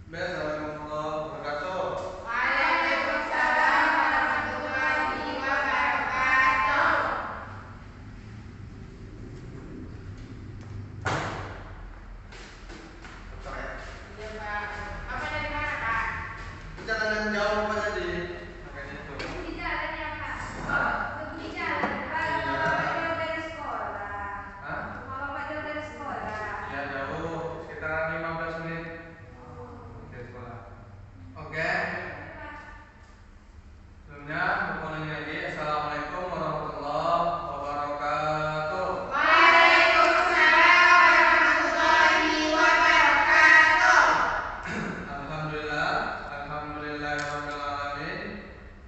Assalamualaikum warahmatullahi wabarakatuh. Waalaikumsalam warahmatullahi wabarakatuh. Cocok ya? Iya Pak. Apa dari mana Kak? Perjalanan jauh apa tadi? Makanya itu. Di jalan ya Kak. Hah? Di jalan Pak. Iya. Bapak jauh dari sekolah. Hah? Bapak jauh dari sekolah. Iya jauh, sekitar 15 menit dari sekolah. Oke. Sebelumnya, berpoling lagi. Assalamualaikum warahmatullahi wabarakatuh. Waalaikumsalam warahmatullahi wabarakatuh. Alhamdulillah, alhamdulillahirabbil alamin.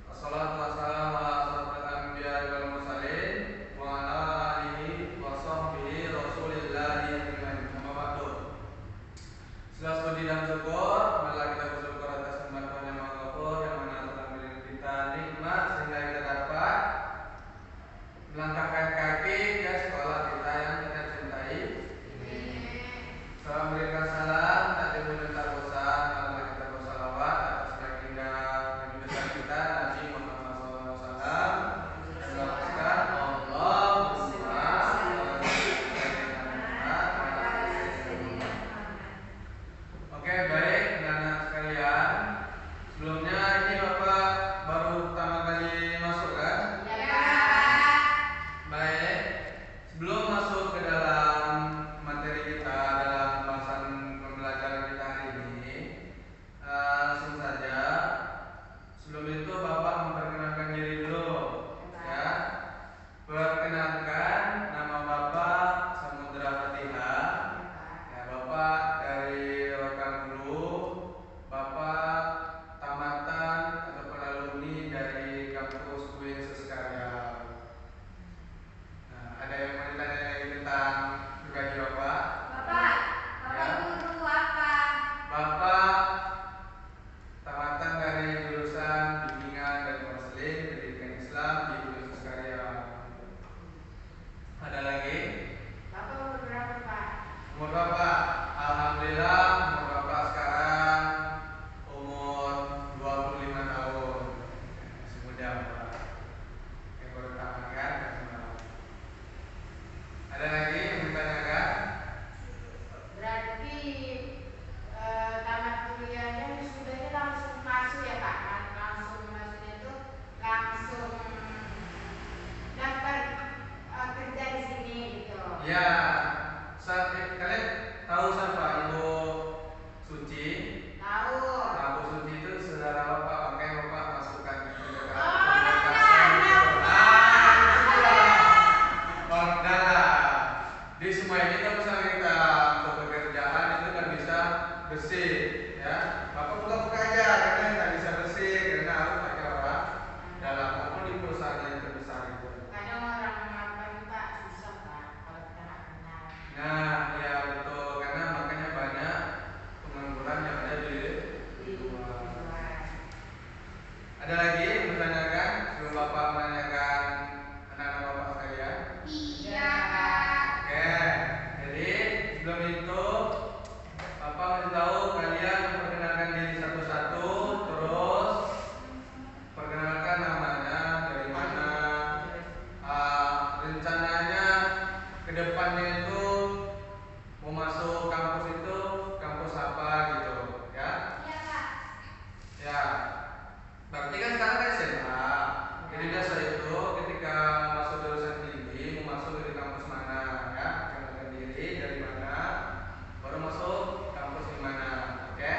Wassalatu wassalamu ala asyrofil anbiya'i wal mursalin wa ala alihi wa sahbihi rasulillahi ajmain. Amma ba'du. Setelah puji dan syukur, marilah kita bersyukur atas nikmat Tuhan yang Maha Ghafur yang mana telah memberikan kita nikmat sehingga kita dapat melangkahkan kaki ke sekolah kita yang kita cintai. Salam berikan salam, tak diminta bosan, marilah kita bersalawat atas baginda Nabi besar kita Nabi Muhammad SAW dan doakan Allahumma Oke, baik anak-anak sekalian. Sebelumnya ini Bapak baru pertama kali masuk kan? Ya Pak. Baik. Sebelum masuk ke dalam materi kita dalam bahasan pembelajaran kita hari ini, langsung saja. Sebelum itu Bapak memperkenalkan diri dulu, ya. Perkenalkan, nama Bapak Samudra Fatihah. Ya, Bapak dari Rokan Hulu. Bapak tamatan ataupun alumni dari kampus UIN Sekarang. Nah, ada yang mau ditanya lagi tentang pribadi Bapak? Bapak Ya. guru apa? Bapak tamatan dari jurusan bimbingan dan konseling pendidikan Islam di Universitas Karya. Ada lagi? Bapak umur berapa Pak? Umur Bapak? Alhamdulillah umur Bapak sekarang umur 25 tahun. Masih muda Bapak. Yang baru tamat kan? Masih muda. Ada lagi yang ditanyakan? Berarti tamat kuliahnya wisudanya langsung masuk ya Pak? Langsung maksudnya itu langsung dapat kerja di sini gitu. Ya, kalian tahu siapa Ibu Suci? Tahu. Nah, Bu Suci itu saudara Bapak, makanya Bapak masukkan ke Orang dalam. dalam. Orang dalam. Di semua ini kan misalnya kita untuk pekerjaan itu kan bisa bersih, ya. Bapak buka-buka aja karena nggak bisa bersih karena harus pakai orang dalam maupun di perusahaan yang terbesar itu. Kadang orang apa nih Pak susah Pak kalau kita nggak kenal. Nah, ya betul karena makanya banyak pengangguran yang ada di luar. Ada lagi yang bertanyakan sebelum Bapak menanyakan anak-anak Bapak sekalian? Iya Pak. Oke, jadi sebelum itu Bapak masih tahu kalian memperkenalkan diri satu-satu, terus perkenalkan namanya, dari mana, rencananya ke depannya itu mau masuk kampus itu kampus apa gitu, ya? Iya Pak. Ya, berarti kan sekarang kan SMA. Jadi biasa itu ketika mau masuk jurusan tinggi, mau masuk dari kampus mana, ya? Kenalkan diri dari mana, baru masuk kampus di mana, oke?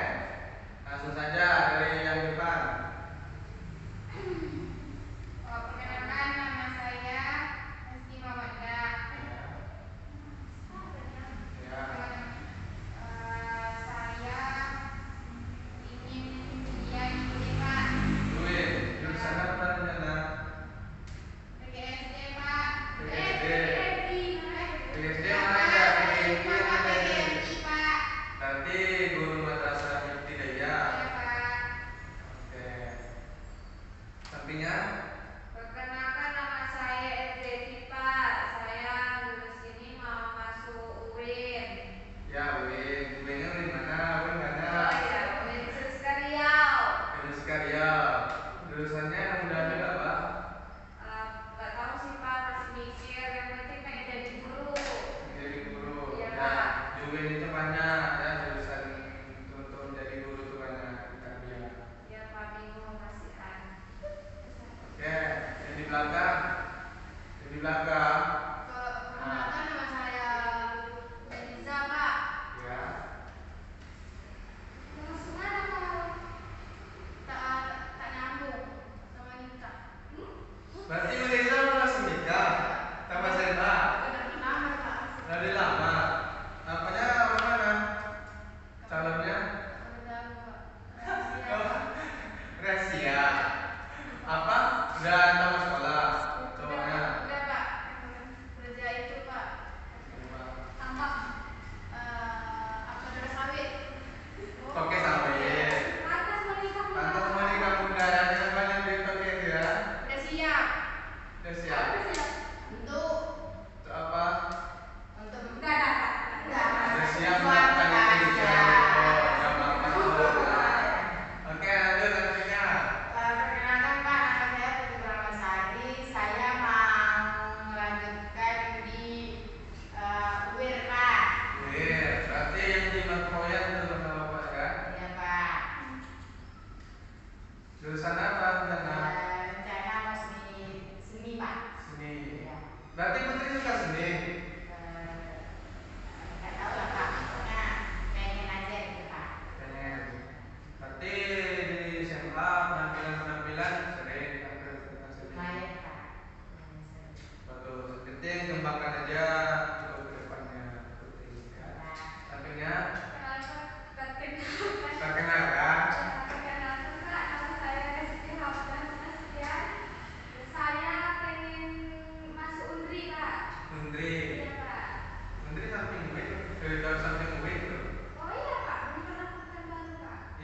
Langsung saja dari yang depan. Perkenalkan nama saya Esti Mawanda. Ya. Saya ingin kuliah di sini Pak. Duit, jurusan apa rencana? PGSD Pak. PGSD. PGSD Pak. mana aja? PGSD mana aja? PGSD Pak. Berarti guru madrasah ibtidaiyah. Iya Pak. Oke. Sampingnya? Perkenalkan nama saya Esti Pak. Saya lulus sini mau masuk UIN. Ya, UIN. UIN-nya di mana? UIN mana? Oh iya, UIN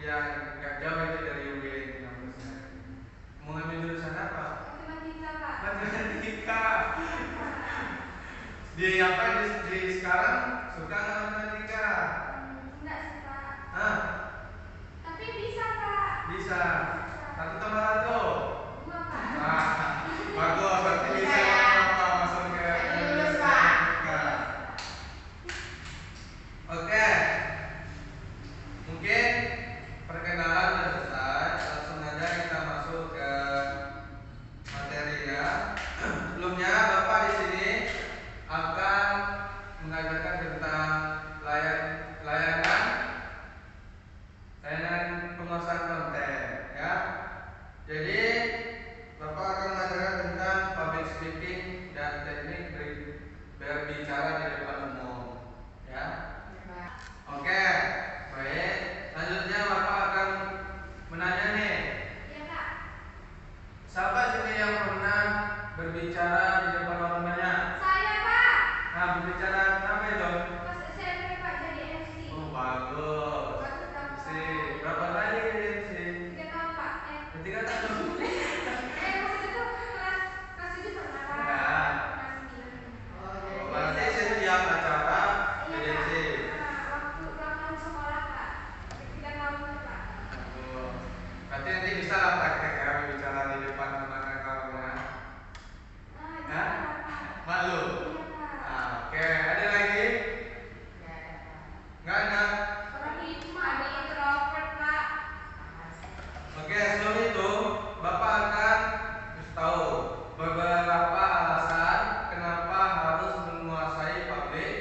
yang nggak jauh itu dari UGM kampusnya. Mau ngambil jurusan apa? Matematika, Pak. Matematika. Di apa di sekarang suka nggak matematika? Enggak sih, Pak. Hah? Tapi bisa, Pak. Bisa. 1 tambah 1. 2, Pak. Nah, bagus. Berarti bisa masuk ke Lulus, Pak. matematika. Oke. Mungkin perkenalan sudah selesai. Langsung aja kita masuk ke materinya. Sebelumnya Bapak di sini akan mengajarkan tentang layanan penguasaan konten, ya. Jadi Bapak akan mengajarkan tentang public speaking dan teknik berbicara di depan umum, ya. Oke, baik. Selanjutnya Bapak akan menanya nih, Iya, Pak. siapa sih yang pernah berbicara di depan orang banyak? Saya, Pak. Nah, berbicara apa itu? Pas SMP, Pak, jadi MC. Oh, bagus. Bagus, Pak. MC. Berapa kali jadi MC? 3 tahun, Pak. Ketiga tahun. Maksudnya tuh kelas 7 pernah, Pak. Ya. Kelas 9. Oh, berarti setiap acara Iya, jadi Pak. MC. Waktu ulang tahun sekolah, Pak. 3 tahun itu, Pak. Bagus. Berarti nanti bisa lah praktek ya berbicara di depan teman-teman kamu. Hah? Malu? Iya, Pak. Nah, oke, ada lagi? Nggak ada. Orang itu mah ada introvert, Pak. Oke, sebelum itu Bapak akan kasih tahu beberapa alasan kenapa harus menguasai public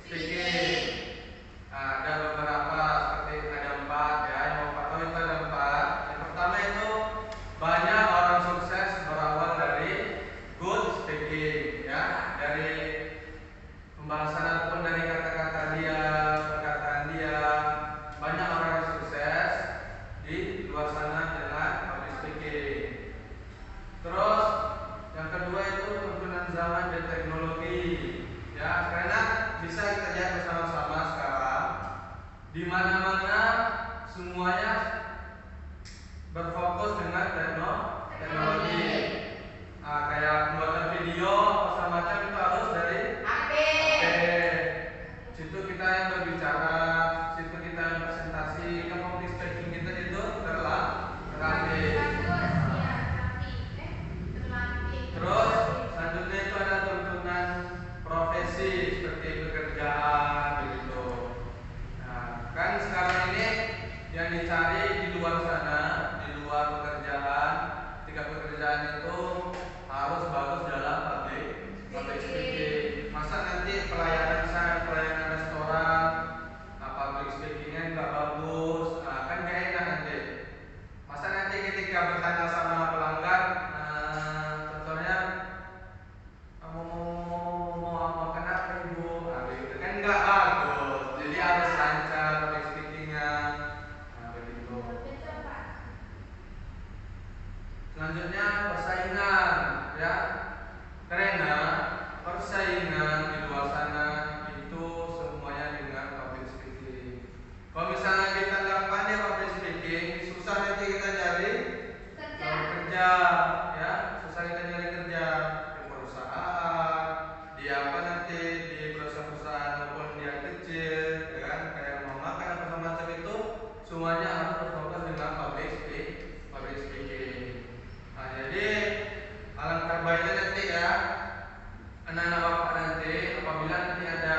speaking. Nah, ada beberapa seperti ada 4 ya. Yang Bapak tahu itu ada 4. Yang pertama itu banyak orang sukses berawal dari good speaking, ya, dari pembahasan ataupun dari kata-kata dia, perkataan dia. Banyak orang yang sukses di luar sana dengan public speaking. Terus yang kedua itu tuntunan zaman dan teknologi, ya, karena bisa kita lihat bersama-sama sekarang di mana-mana semuanya berfokus dengan teknologi. Nah, kayak pembuatan video apa macam itu harus dari HP. situ kita yang berbicara, situ kita yang presentasi, kan public speaking kita itu terlatih. Bagus, iya, cantik. Terlatih. Terus selanjutnya itu ada tuntunan profesi seperti pekerjaan begitu. Nah, kan sekarang ini yang dicari di luar sana, di luar pekerjaan, ketika pekerjaan itu harus bagus dalam public speaking. Masa nanti pelayanan restoran, public speakingnya nggak bagus, nah, kan nggak enak nanti. Masa nanti ketika bertanya sama pelanggan, contohnya mau makan apa ibu, nah, begitu kan nggak bagus. Jadi harus lancar public speakingnya, nah, begitu. Betul, Pak. Selanjutnya persaingan, ya, karena persaingan di luar sana itu semuanya dengan public speaking. Kalau misalnya kita nggak pandai public speaking, susah nanti kita cari kerja, ya, susah kita nyari kerja di perusahaan, di apa nanti di perusahaan-perusahaan maupun yang kecil, ya kan, kayak rumah makan apa semacam itu, semuanya harus berfokus dengan public speaking. Nah, jadi alangkah baiknya nanti ya anak-anak Bapak nanti apabila nanti ada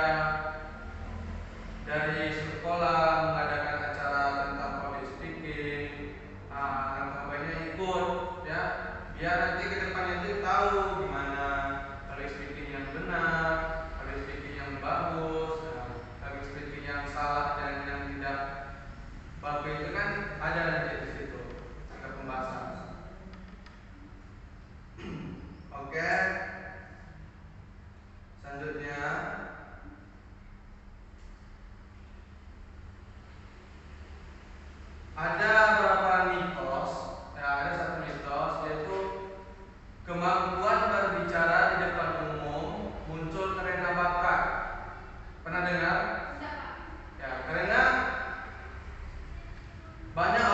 dari sekolah mengadakan acara tentang public speaking, alangkah baiknya ikut, ya, biar nanti ke depannya itu tahu gimana public speaking yang benar, public speaking yang bagus, public speaking yang salah dan yang tidak bagus itu kan ada nanti di situ ada pembahasan. Oke. Selanjutnya ada beberapa mitos, ya, ada satu mitos yaitu kemampuan berbicara di depan umum muncul karena bakat. Pernah dengar? Enggak, Pak. Ya, karena banyak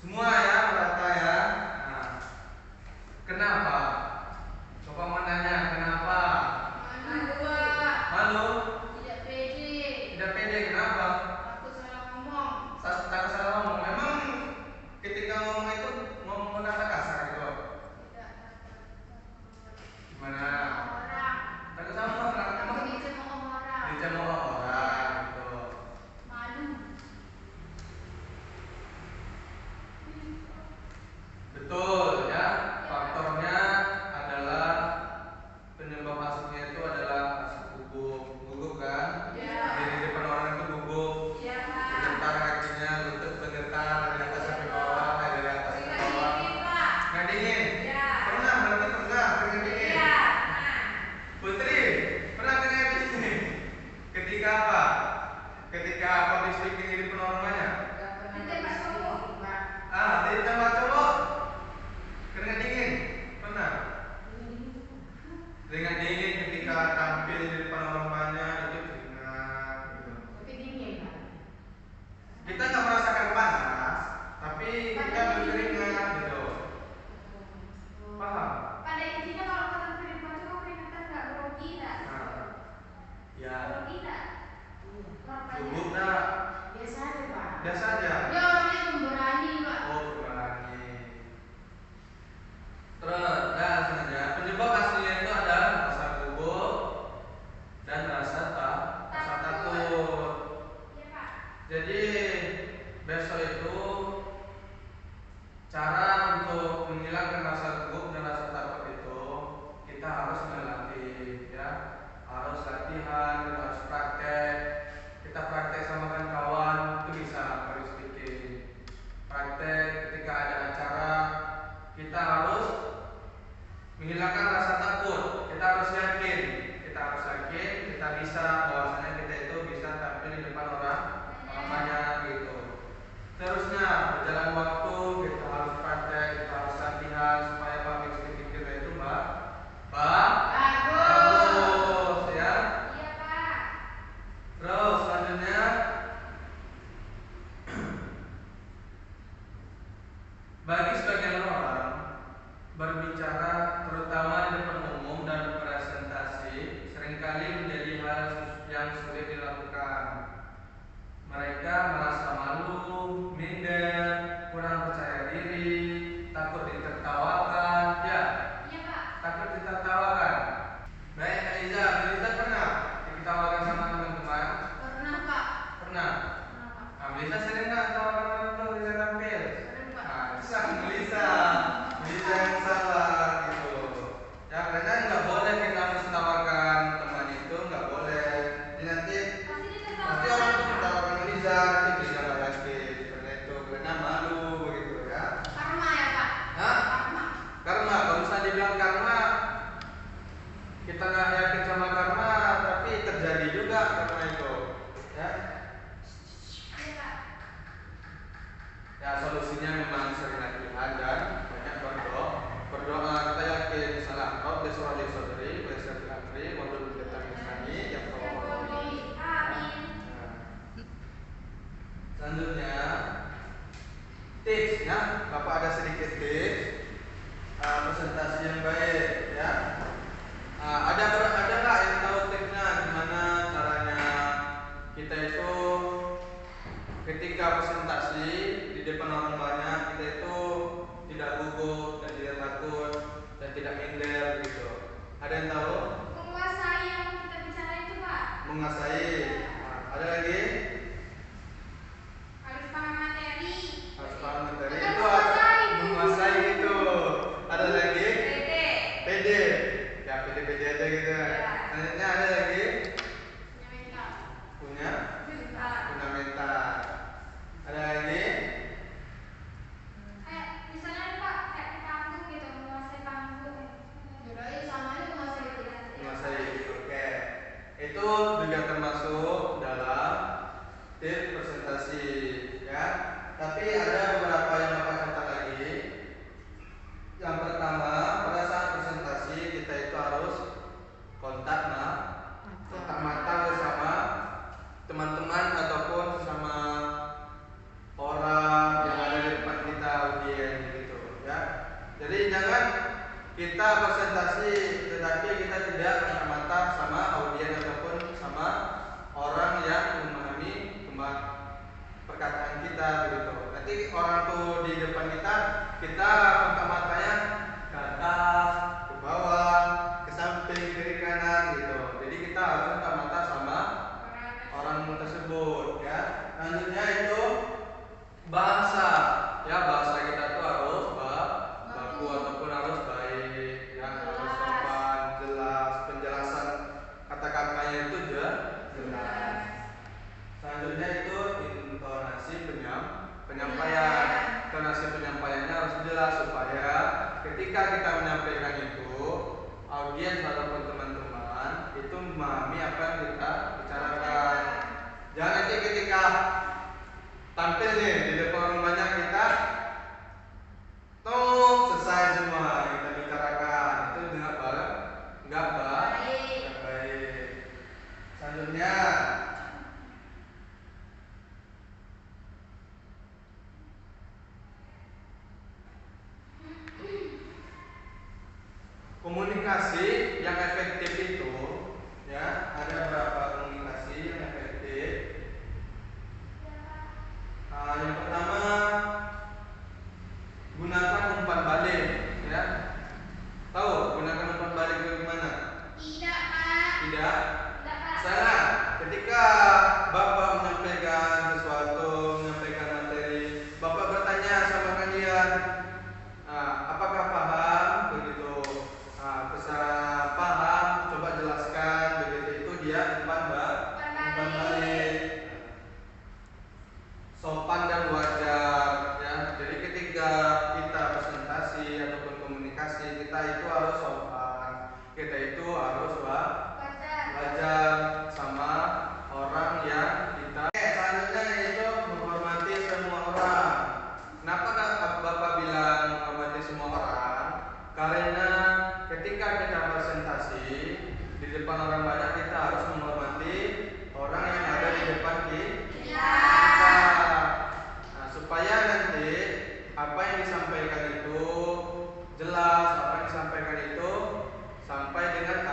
Semua ya, rata ya. Nah, kenapa? Coba mau nanya kenapa? Malu, Pak. Malu? Tidak pede. Tidak pede kenapa? Takut salah ngomong. Takut salah ngomong. Memang ketika ngomong itu ngomong kata kasar gitu. Tidak takut. Gimana? Orang. Takut sama orang. Takut Emang dicemooh orang. dicemooh orang gitu. Malu. Betul ya. Faktornya adalah penyebab aslinya itu adalah rasa gugup. Gugup kan? Ya. Di depan orang itu gugup. Iya, Pak. Bergetar kakinya, lutut bergetar dari atas sampai bawah, dari atas ke Tidak bawah. dingin, Pak. Nggak dingin? Ya. Pernah, berarti pernah keringat dingin. Iya. Nah. Putri, pernah keringat dingin? Ketika apa? Ketika public speaking di depan orang banyak? Ditembak cowok, Pak. Di tempat cowok? Keringat dingin? Pernah? Keringat dingin ketika tampil di depan orang banyak itu keringat gitu. Tapi dingin, Pak. Kita nggak merasakan panas, tapi kita berkeringat gitu. Paham? Pada intinya kalau kita beribadah itu peringatan nggak grogi tak? Nah, ya. Grogi tak? Gugup dah. Biasa aja, Pak. Biasa aja. Ya orangnya pemberani, Pak. Oh, berani. Terus, langsung aja. Penyebab aslinya itu ada rasa gugup dan rasa takut. Iya, Pak. Jadi besok itu cara untuk menghilangkan rasa gugup dan rasa takut itu kita harus melatih ya, harus latihan, kita harus praktek. Kita praktek sama kawan itu bisa harus bikin praktek ketika ada acara kita harus menghilangkan rasa takut. Kita harus yakin kita bisa bahwasanya kita itu bisa tampil di depan orang banyak gitu. Terusnya berjalan waktu kita harus praktek, kita harus latihan supaya public speaking kita itu bagus ya. Iya, Pak. Terus selanjutnya bagi sebagian orang berbicara terutama di depan umum dan presentasi seringkali menjadi hal yang sulit dilakukan. Mereka merasa malu, minder, kurang percaya diri, takut ditertawakan, ya, Iya, Pak. takut ditertawakan. Baik, Eliza pernah ditertawakan sama teman-teman? Pernah, Pak. Pernah. Pernah, Pak. Melisa sering nggak tawakan orang tuh Melisa tampil? Sering, Pak. Nah, Melisa yang salah gitu. Ya karena nggak boleh kita menstawakan teman itu, nggak boleh. Jadi nanti Pasti orang itu ditertawakan. menstawakan Melisa, nanti bisa nggak lagi karena itu karena malu begitu ya. Karma ya, Pak. Hah? Karma. Karma, kalau misalnya dibilang karma, kita nggak yakin sama karma, tapi terjadi juga karma itu, ya. Iya, Pak. Ya solusinya memang sering latihan dan banyak berdoa. Kita yakin salah Rabbi surah di sodri berserti akri wadul kita misalnya yang Ya, Bobi. Amin. Selanjutnya tips ya, Bapak ada sedikit tips presentasi yang baik ya. Ada nggak yang tahu tipsnya gimana caranya kita itu ketika presentasi di depan orang banyak kita itu tidak gugup dan tidak takut dan tidak minder gitu. Ada yang tahu? Menguasai yang kita bicara itu, Pak. Menguasai. Ada lagi? Harus paham materi. Harus paham materi. Bukan Itu menguasai. menguasai gitu. Ada lagi? Pede. Pede. Ya pede-pede aja gitu. Ya. Selanjutnya ada lagi? Punya mental. Punya Mental. fundamental. Ada lagi? waktu di depan kita buka matanya ke atas, ke bawah, ke samping, kiri kanan gitu. Jadi kita harus buka mata sama orang tersebut ya. Selanjutnya itu bahasa ya, bahasa kita tuh harus baku ataupun harus baik ya, harus sopan, jelas, penjelasan kata-katanya itu jelas. Selanjutnya itu intonasi penyampaian. Intonasi penyampaiannya harus jelas supaya ketika kita menyampaikan itu audiens ataupun teman-teman itu memahami apa yang kita bicarakan. Jangan nanti ketika tampil nih di depan orang banyak kita selesai semua kita bicarakan, itu nggak baik. Selanjutnya komunikasi yang efektif itu ya, ada beberapa komunikasi yang efektif. Yang pertama, gunakan umpan balik ya. Tahu gunakan umpan balik itu gimana? Tidak, Pak. Tidak. Tidak, Pak. Salah. Ketika Bapak menyampaikan sesuatu, menyampaikan materi, Bapak bertanya sama kalian, apakah paham begitu? Bisa paham, coba jelaskan begitu. Itu dia umpan balik. Sopan dan wajar ya. Jadi ketika kita presentasi ataupun komunikasi, kita itu harus sopan, kita itu harus wajar sama orang yang kita. Selanjutnya itu menghormati semua orang. Kenapa Bapak bilang menghormati semua orang? Karena ketika kita presentasi di depan orang banyak, kita harus menghormati orang yang ada di depan kita. Supaya nanti apa yang disampaikan itu jelas, apa yang disampaikan itu sampai dengan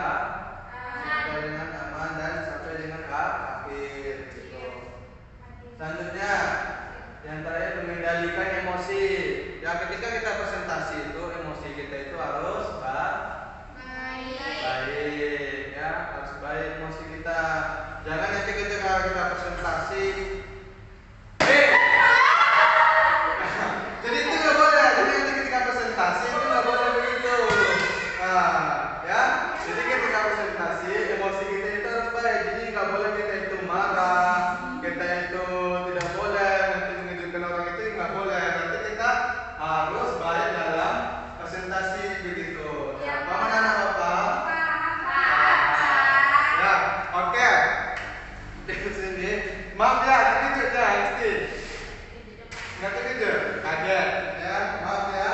aman dan sampai dengan akhir gitu. Selanjutnya yang terakhir, mengendalikan emosi. Ya, ketika kita presentasi itu emosi kita itu harus baik ya, harus baik emosi kita. Jangan nanti ketika kita presentasi jadi itu nggak boleh. Jadi nanti ketika presentasi itu nggak boleh begitu. Ya. Jadi ketika presentasi emosi kita itu harus baik. Jadi nggak boleh kita itu marah, kita itu tidak boleh nanti mengejutkan orang, itu nggak boleh. Nanti kita harus baik dalam presentasi begitu. Paham anak Bapak? Ya, oke. Di sini, maaf ya, terkejut ya, pasti. Nggak terkejut? Kaget ya, maaf ya.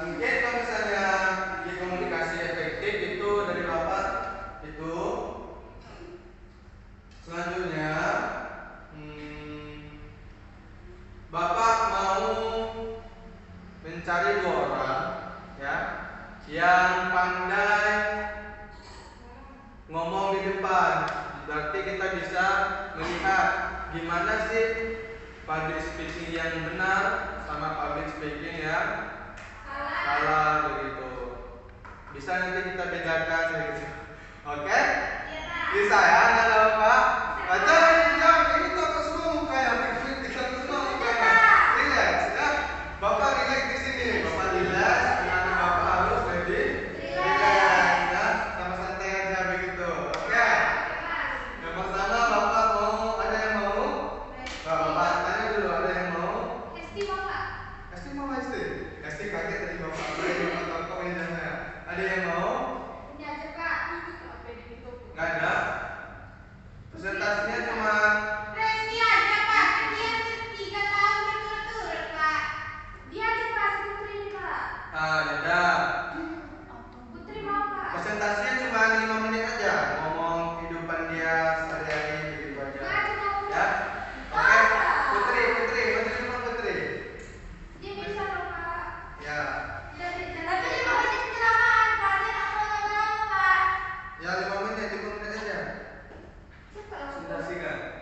Mungkin kalau misalnya di komunikasi efektif itu dari Bapak itu. Selanjutnya Bapak mau mencari 2 orang ya yang pandai ngomong di depan. Berarti kita bisa melihat gimana sih public speaking yang benar sama public speaking yang salah begitu. Bisa nanti kita bedakan begitu. Oke? Bisa ya, anak Bapak? Baca jangan begitu terus semua mukanya, begitu semua mukanya. Relax ya. Bapak relax di sini. Bapak relax, anak Bapak harus lebih relax ya. Sama santai aja begitu. Oke? Yang pertama Bapak mau, ada yang mau? Bapak tanya dulu, ada yang mau? Esti mau Esti? Esti kaget tadi Bapak. Bapak tahu ya. Ada yang mau? Nggak ada. Presentasinya cuma Resti aja, Pak. Dia 3 tahun berturut-turut, Pak. Dia aja Pak, si Putri ini, Pak. ada. Putri mau, Pak. Presentasinya cuma 5 menit aja, ngomong kehidupan dia sehari-hari begitu aja. Ya. Oke. Putri. Dia bisa loh, Pak. Ya. Tapi 5 menit kelamaan, Pak. Dia nggak mau lama-lama, Pak. Ya 5 menit aja. Cepat, Presentasi kan?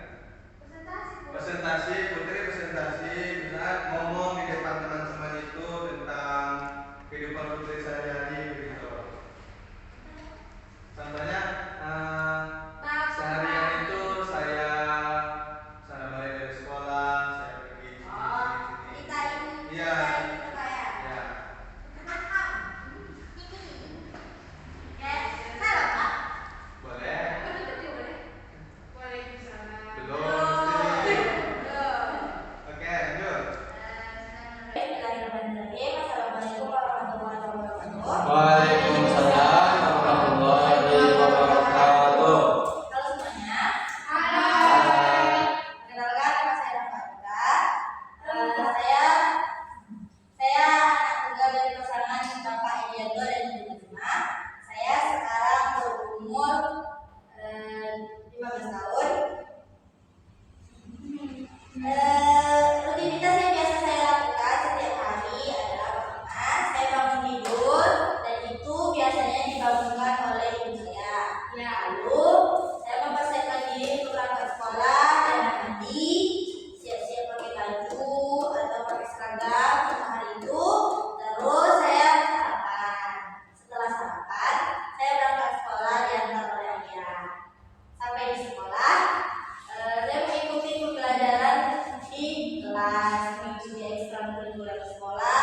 kurikulum sekolah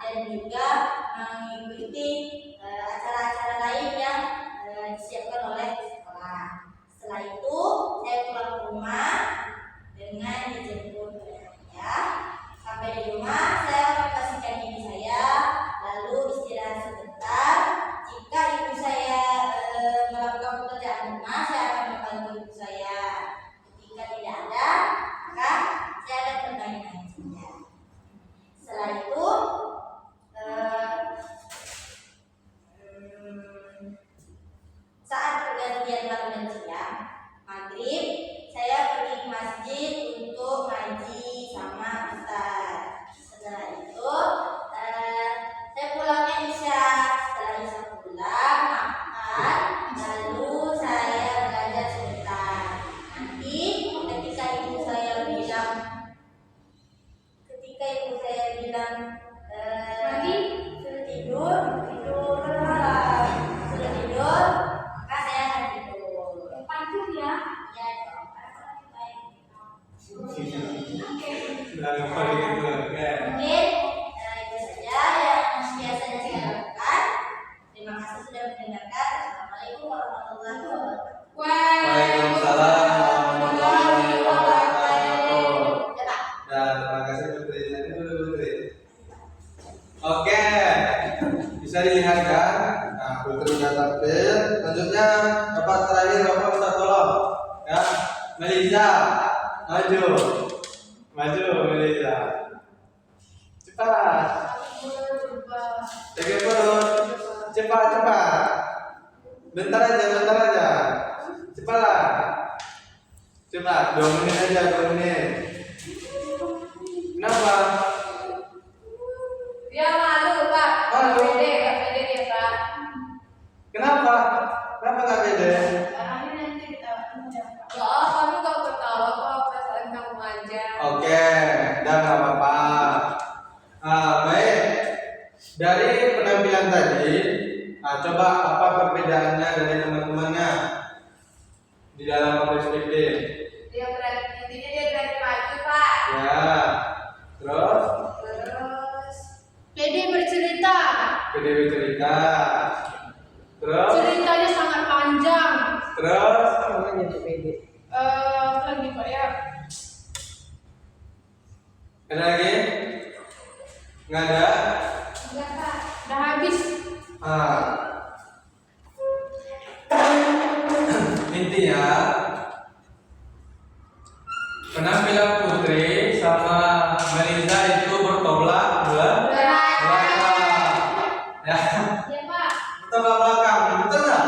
dan juga mengikuti acara-acara lain yang disiapkan oleh sekolah. Setelah itu saya pulang ke rumah dengan dijemput oleh ayah. Sampai di rumah saya membersihkan diri saya, lalu istirahat sebentar. Jika ibu saya melakukan pekerjaan rumah, saya akan membantu ibu saya. Jika tidak ada, maka saya akan bermain-main saja. Setelah itu saat pergantian malam dan siang, maghrib, saya pergi ke masjid untuk ngaji sama ustaz. Setelah itu saya pulangnya isya. Setelah isya pulang, makan, lalu saya belajar sebentar. Nanti ketika ibu saya bilang sudah tidur, maka saya akan tidur. Pantun ya? Ya dong. Mungkin itu saja yang biasanya saya lakukan. Terima kasih sudah mendengarkan. Assalamualaikum warahmatullahi wabarakatuh. Waalaikumsalam warahmatullahi wabarakatuh. Ya, Pak. Ya, terima kasih Putri. Nanti dulu Putri. Oke, bisa dilihat kan? Nah, Putri sudah tampil. Selanjutnya dapat terakhir Bapak minta tolong. Ya, Melisa, maju, Melisa. Cepat. Jaga perut. Cepat. Bentar aja. Cepatlah. Cepat, 2 menit aja, 2 menit. Kenapa? Dia malu, Pak. Malu? Gak pede dia, Pak. Kenapa gak pede? Caranya nanti kita kamu gak ketawa kok, perasaan kamu aja. Oke, udah gak apa-apa. Baik. Dari penampilan tadi, coba apa perbedaannya dari teman-temannya di dalam public speaking? Intinya dia berani maju, Pak. Ya. Terus Pede bercerita. Terus Ceritanya sangat panjang. terus Lagi Pak ya. ada lagi? Nggak ada? Enggak, Pak. Udah habis. Intinya penampilan Putri sama Melisa itu bertolak belakang. Ya, Iya, Pak. tolak belakang, betul nggak?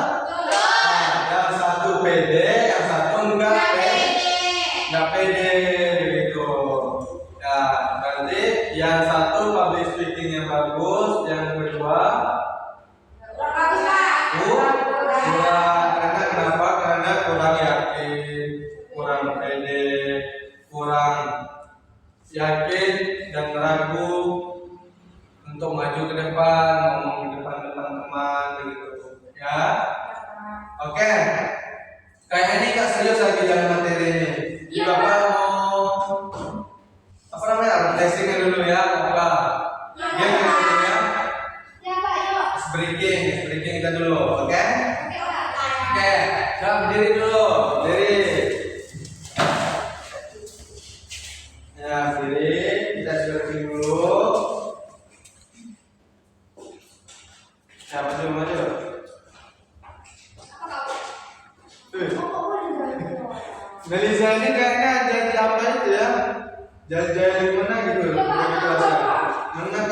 Nah, yang satu pede, yang satu enggak pede gitu. Ya, berarti yang satu public speaking yang bagus, yang kedua kurang. Karena kurang yakin, kurang pede, kurang yakin dan ragu untuk maju ke depan, ngomong di depan teman-teman begitu. Ya. Oke. Kayak ini Kak serius lagi dalam materi ini. Iya. Bapak mau apa namanya? Refleksinya dulu ya, Bapak. Ya, dulu ya. Ya, Pak, yuk. Breaking kita dulu, oke? Oke, Pak. Oke, nah, berdiri dulu, berdiri. Ya, berdiri, kita stretching dulu. Ya, maju. Melisa ini kayaknya jadi apa itu ya? Jadi mana gitu? Mana kan?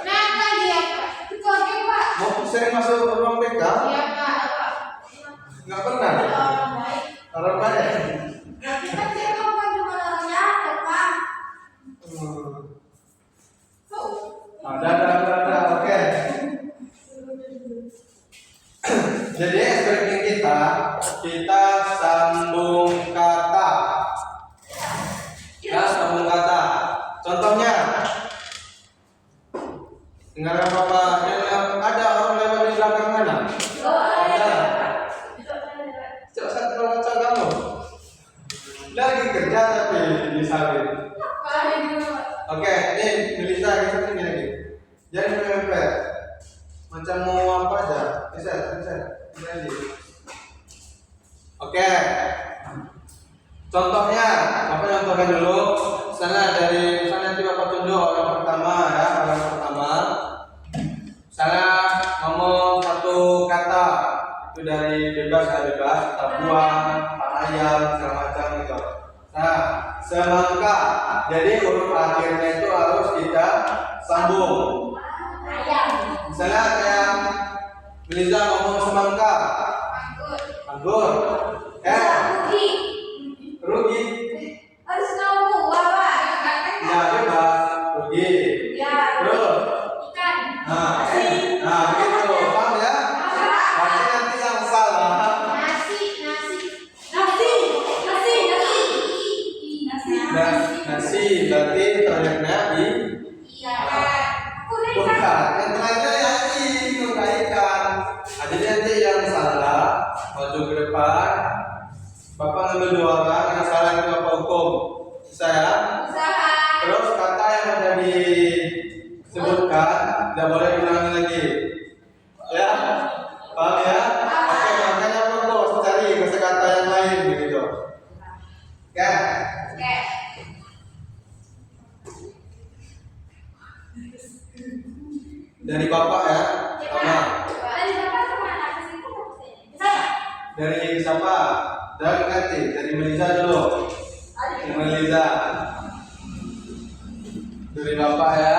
Nakal dia, Pak. Itu oke, Pak. Mau sering masuk ruang BK? Iya, Pak. Nggak pernah. Orang baik. Orang baik. Kita bukan cuma orang jahat, Pak. Ada. Oke. Jadi experiment kita sambung kata. Ya, sambung kata. Contohnya, dengar Bapak yang ada orang lewat di belakang mana? Ada. Satu baca kamu. Lagi kerja tapi di sawit. Oke, ini Melisa Jangan mepet. Macam mau apa aja. Bisa. Jadi. Oke. Contohnya, Bapak contohkan dulu. Misalnya nanti Bapak tunjuk orang pertama ya, orang pertama. Saya ngomong satu kata itu dari bebas, tabuan, ayam, segala macam gitu. Nah, semangka. Jadi huruf akhirnya itu harus kita sambung. Ayam. Misalnya kayak Liza ngomong semangka. Anggur. Rugi. Harus ngomong apa? Ya bebas. Rugi. Terus. Ikan. Nah gitu. Paham ya? Berarti nanti yang salah. Nasi. Berarti terakhirnya di. Bukan. Yang terakhirnya yang ikan. Jadi nanti yang salah maju ke depan. Bapak ngambil 2 orang, yang salah itu Bapak hukum. Bisa ya? Terus kata yang ada disebutkan tidak boleh diulangi lagi. Ya? Paham ya? Oke, makanya Bapak harus cari kata yang lain begitu. Oke? Dari Bapak ya. Sama. Dari siapa? Dari Melisa dulu. Dari Bapak ya.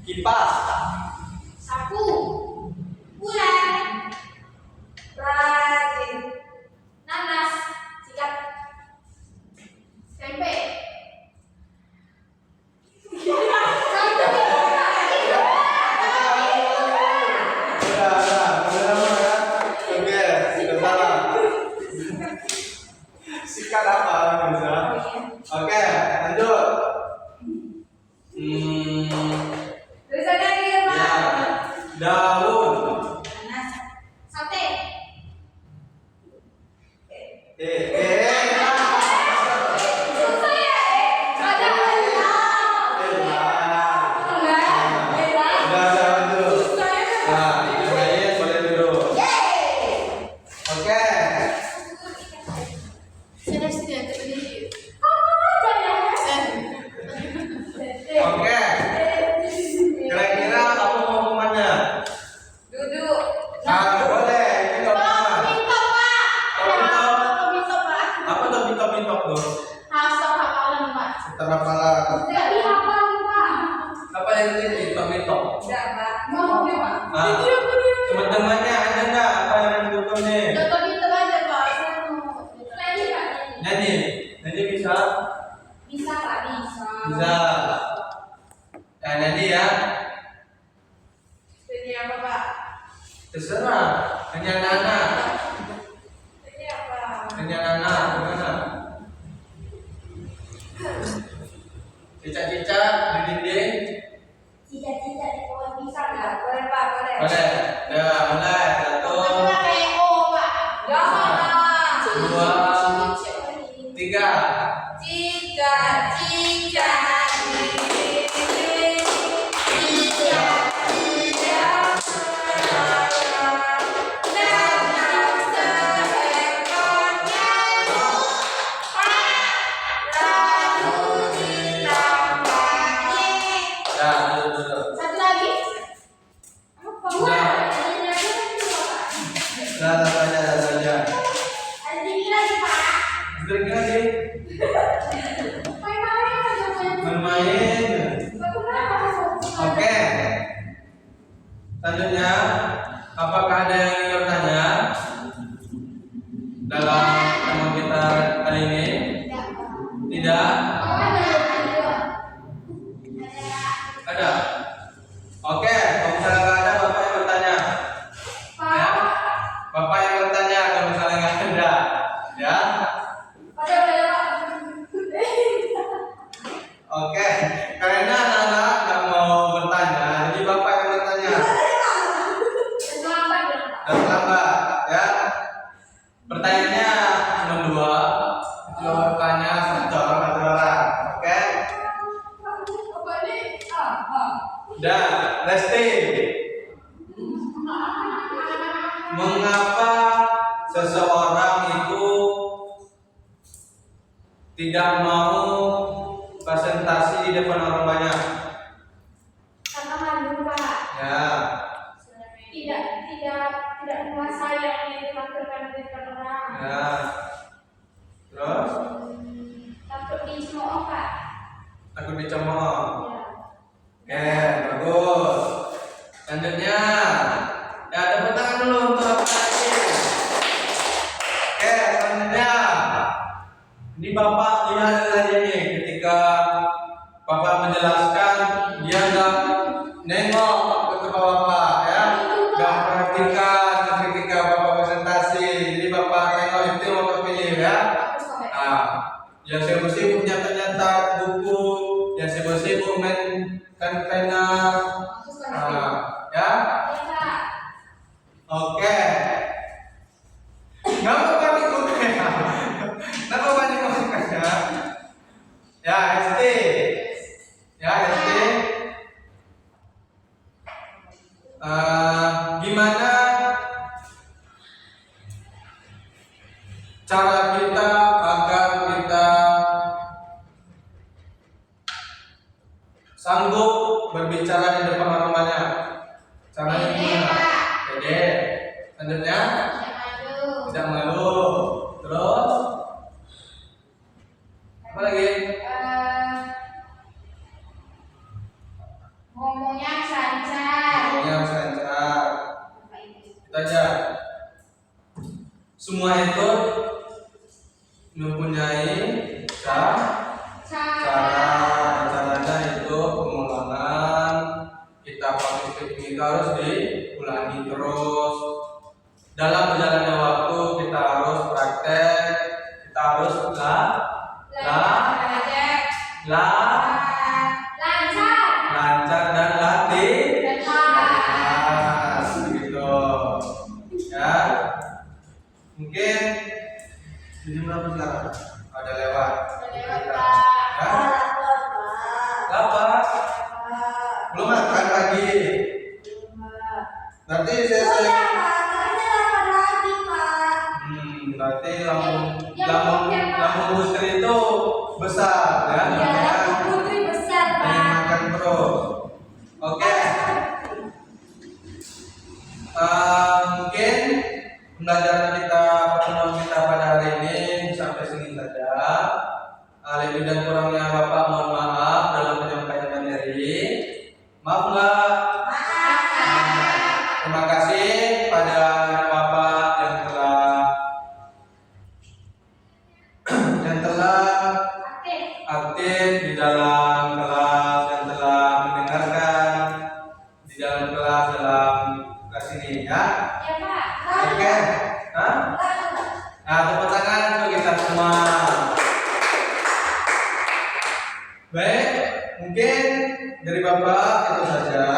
Kipas. Sapu. Bulan. Rajin. Nanas. Sikat. Tempe. Sikat apa Melisa? Oke, lanjut. Tulisannya dia, Pak. Ya. Daun. Sate. Susah ya, ada Udah dulu. Nah, yang lain boleh dulu. Oke. Oke. Kira-kira apa hukumannya? Duduk. Boleh. Ini nggak apa-apa. Pintok, Pak. Apa tuh pintok-pintok tuh? Setelah kepala. Jadi apa nih, Pak? Apa yang ini pintok-pintok? Enggak, Pak. Mau dia, Pak. Teman-temannya ada nggak apa yang mendukung nih? Nyanyi bisa? Bisa, Pak, bisa. Bisa. Nah, nyanyi ya. Jadi apa, Pak? Terserah. Hanya Nana. Jadi apa? Hanya Nana. Gimana? Cicak-cicak di dinding. Cicak-cicak di pohon pisang nggak? Boleh, Pak, boleh. Boleh. Udah, mulai. 1, Pokoknya kayak O, Pak. Jangan. 2, 3. Cicak-cicak di dinding. Cicak-cicak berharap datang seekor nyamuk. Lalu ditambahi. Ya, duduk. Satu lagi. Apa? Sudah. Sudah saja. Ada tinggi lagi, Pak. Sedikit lagi. Main-main aja, Bermain. Oke. Selanjutnya, apakah ada yang ingin bertanya dalam tema kita kali ini? Tidak? Ada? Oke, kalau misalnya nggak ada, Bapak yang bertanya. Ya? Bapak yang bertanya kalau misalnya nggak ada. Ya? Oke, karena anak-anak nggak mau bertanya, jadi Bapak yang bertanya. Dan terlambat, ya. Pertanyaannya cuma 2. Jawabannya 1 orang. Oke? Udah, Lesti. Mengapa seseorang itu tidak mau presentasi di depan orang banyak? Karena malu, Pak. Ya. Tidak menguasai yang ditampilkan di depan orang. Ya. Terus? Takut dicemooh, Pak. Takut dicemooh. Ya. Oke, bagus. Selanjutnya, ya tepuk tangan dulu untuk apa lagi? Oke, selanjutnya, ini Bapak lihat tadi nih, ketika Bapak menjelaskan, dia nggak nengok ke kepala Bapak, ya, nggak perhatikan ketika Bapak presentasi. Jadi Bapak nengok itu yang Bapak pilih, ya. Nah, yang sibuk-sibuk nyata-nyata buku, yang sibuk-sibuk main kan pena, ya. Oke. Kenapa panik ya? Kenapa panik ya? Ya, SD. Ya, SD. Gimana cara kita agar kita sanggup berbicara di depan orang banyak? Caranya gimana? Pede. Selanjutnya, tidak malu. Terus, apa lagi? Ngomongnya lancar. Ngomongnya harus lancar. Itu aja. Semua itu mempunyai caranya itu pengulangan. Kita speaking itu harus diulangi terus. Dalam berjalannya waktu kita harus praktek, kita harus lancar dan latih. Gitu. Ya. Mungkin ini berapa sekarang? Ada lewat. Ya. Apa? Belum makan pagi. Nanti saya berarti lambung putri itu besar, ya. Ingin makan terus. Oke. Mungkin pembelajaran pertemuan kita pada hari ini sampai sini saja. Lebih dan kurangnya Bapak mohon maaf dalam penyampaian materi. Maaf nggak? Terima kasih pada Bapak yang telah aktif di dalam kelas, yang telah mendengarkan di dalam kelas ini, ya. Oke. Nah, tepuk tangan untuk kita semua. Baik, mungkin dari Bapak itu saja.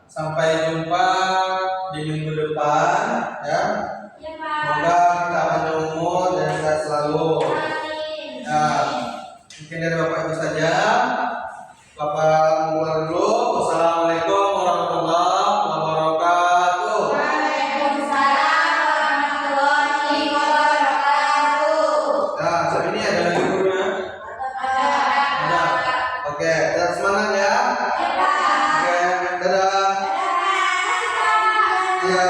Sampai jumpa di minggu depan, ya. Semoga kita panjang umur dan sehat selalu. Ya, mungkin dari Bapak itu saja. Bapak mulai dulu. Wassalamualaikum warahmatullahi wabarakatuh. Nah, saat ini ada lagi gurunya? Ada. Oke, tetap semangat ya. Oke, dadah. Ya.